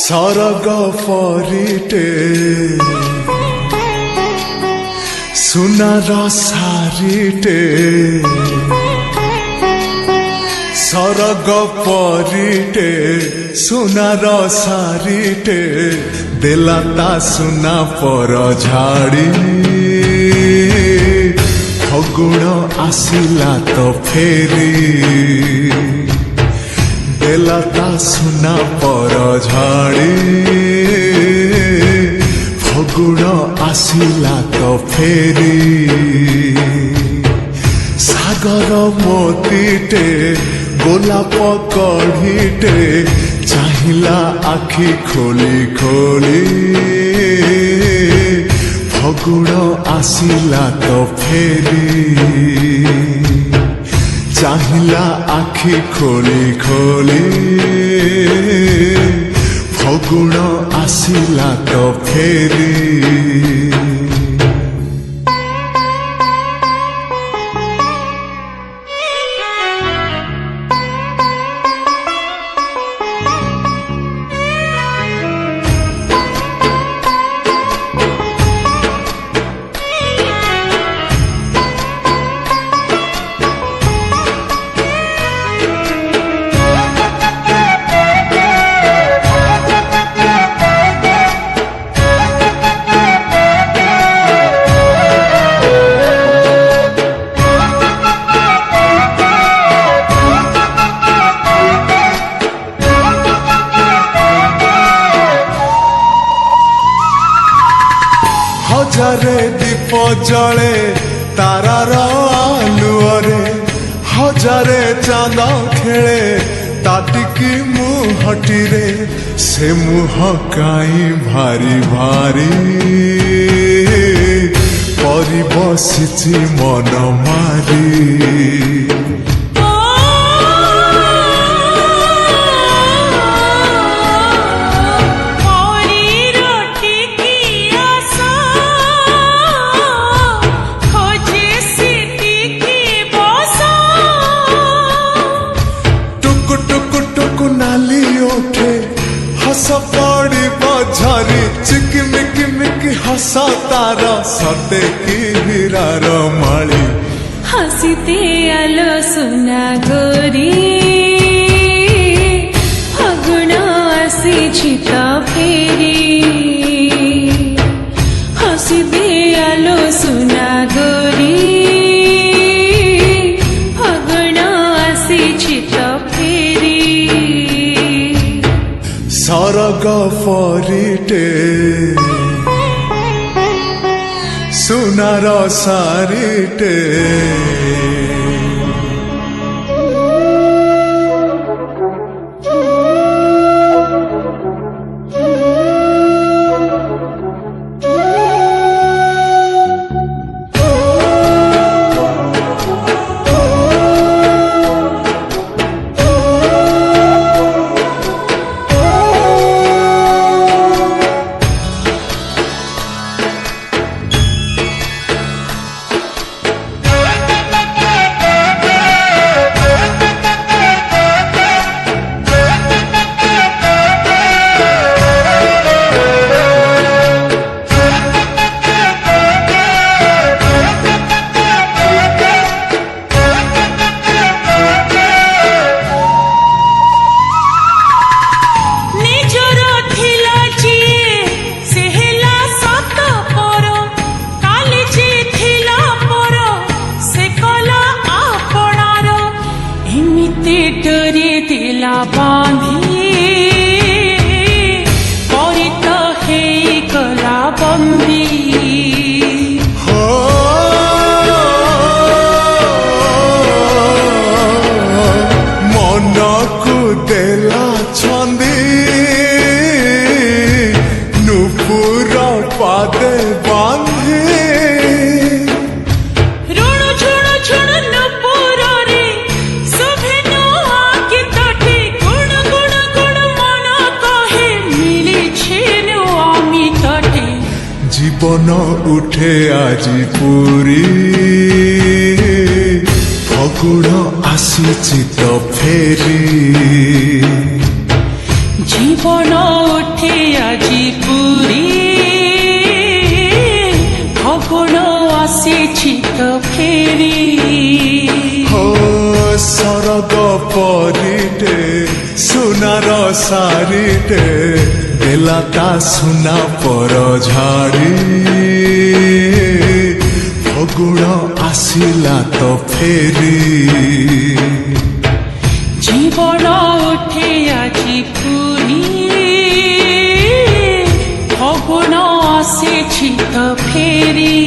सरग परिटे सुनार सारिटे सरग परिटे सुनार सारिटे देलाता सुना पर झाड़ी फगुण आसिला तो फेरी देलाता सुना पर झाड़ी फगुण आसिला तो फेरी सागर मोतीटे गोलाप कढ़ीटे चाहिला आखि खोली खोली फगुण आसिला तो फेरी चाहिला आखि खोली खोली फगुण आसिला तो फेरी हजारे दीप जले तारार आलुअरे हजारे चांद खेले ताटिकी मुहटीरे से मुह काई भारी भारी परी बसिछि मन मारी हस पड़ी बझरी चिकिमिकी मिकी हस तार सते की हीरार माली हसीते आलो सुना गोरी फगुण आसी तो फेरी हसीते आलो सुना गोरी फगुण आसी तो फेरी सरग परिटे सुनार सारिटे डोरी दिला बांधी परी तो हे गला बंदी मन को देला छंदी नुपुर पादे बांधी गुण गुण गुण জীবন উঠে আজি পুরী ফগুণ আসিছি তো ফেরি জীবন উঠে আজি পুরী ফগুণ আসিছি তো ফেরি ও শরদ পরিটে সোনার শাড়িটে দেলা তা সোনা পর ঝাড়ি ফগুণ আসিলা তো ফেরি জীবন উঠে আজি পুরী ফগুণ আসিছি তো ফেরি